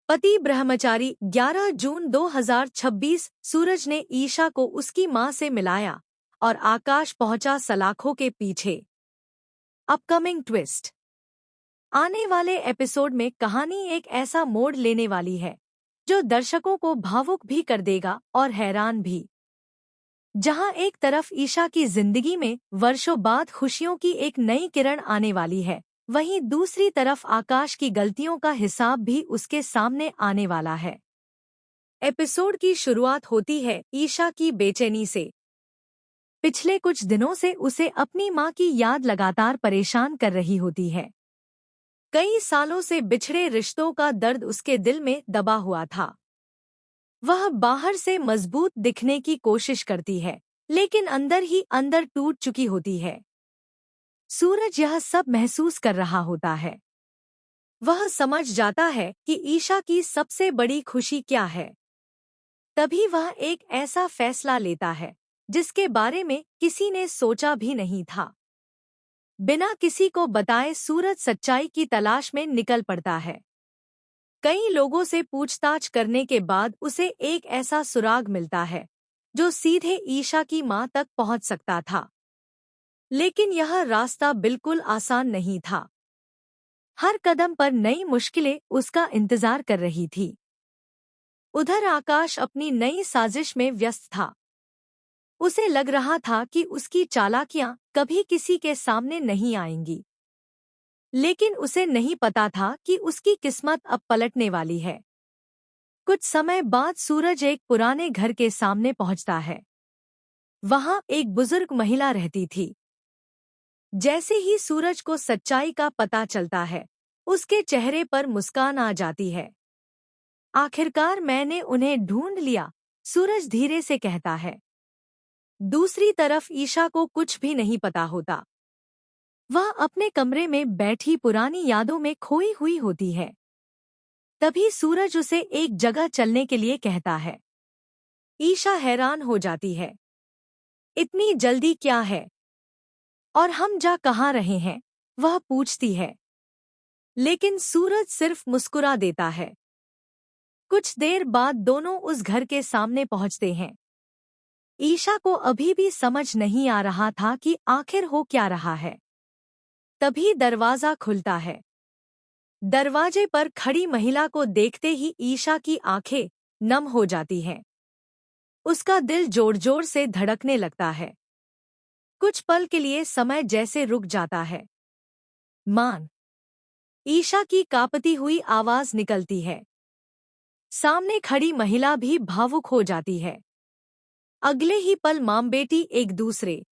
पति ब्रह्मचारी 11 जून 2026 सूरज ने ईशा को उसकी मां से मिलाया और आकाश पहुंचा सलाखों के पीछे। Upcoming twist. आने वाले एपिसोड में कहानी एक ऐसा मोड़ लेने वाली है जो दर्शकों को भावुक भी कर देगा और हैरान भी। जहां एक तरफ ईशा की जिंदगी में वर्षों बाद खुशियों की एक नई किरण आने वाली है, वहीं दूसरी तरफ आकाश की गलतियों का हिसाब भी उसके सामने आने वाला है। एपिसोड की शुरुआत होती है ईशा की बेचैनी से। पिछले कुछ दिनों से उसे अपनी मां की याद लगातार परेशान कर रही होती है। कई सालों से बिछड़े रिश्तों का दर्द उसके दिल में दबा हुआ था। वह बाहर से मजबूत दिखने की कोशिश करती है, लेकिन अंदर ही अंदर टूट चुकी होती है। सूरज यह सब महसूस कर रहा होता है। वह समझ जाता है कि ईशा की सबसे बड़ी खुशी क्या है। तभी वह एक ऐसा फैसला लेता है जिसके बारे में किसी ने सोचा भी नहीं था। बिना किसी को बताए सूरज सच्चाई की तलाश में निकल पड़ता है। कई लोगों से पूछताछ करने के बाद उसे एक ऐसा सुराग मिलता है जो सीधे ईशा की मां तक पहुंच सकता था। लेकिन यह रास्ता बिल्कुल आसान नहीं था। हर कदम पर नई मुश्किलें उसका इंतजार कर रही थी। उधर आकाश अपनी नई साजिश में व्यस्त था। उसे लग रहा था कि उसकी चालाकियां कभी किसी के सामने नहीं आएंगी। लेकिन उसे नहीं पता था कि उसकी किस्मत अब पलटने वाली है। कुछ समय बाद सूरज एक पुराने घर के सामने पहुंचता है। वहां एक बुजुर्ग महिला रहती थी। जैसे ही सूरज को सच्चाई का पता चलता है, उसके चेहरे पर मुस्कान आ जाती है। आखिरकार मैंने उन्हें ढूंढ लिया, सूरज धीरे से कहता है। दूसरी तरफ ईशा को कुछ भी नहीं पता होता। वह अपने कमरे में बैठी पुरानी यादों में खोई हुई होती है। तभी सूरज उसे एक जगह चलने के लिए कहता है। ईशा हैरान हो जाती है। इतनी जल्दी क्या है? और हम जा कहाँ रहे हैं? वह पूछती है। लेकिन सूरज सिर्फ मुस्कुरा देता है। कुछ देर बाद दोनों उस घर के सामने पहुंचते हैं। ईशा को अभी भी समझ नहीं आ रहा था कि आखिर हो क्या रहा है। तभी दरवाजा खुलता है। दरवाजे पर खड़ी महिला को देखते ही ईशा की आंखें नम हो जाती हैं। उसका दिल जोर-जोर से धड़कने लगता है। कुछ पल के लिए समय जैसे रुक जाता है। मान। ईशा की कांपती हुई आवाज निकलती है। सामने खड़ी महिला भी भावुक हो जाती है। अगले ही पल मां बेटी एक दूसरे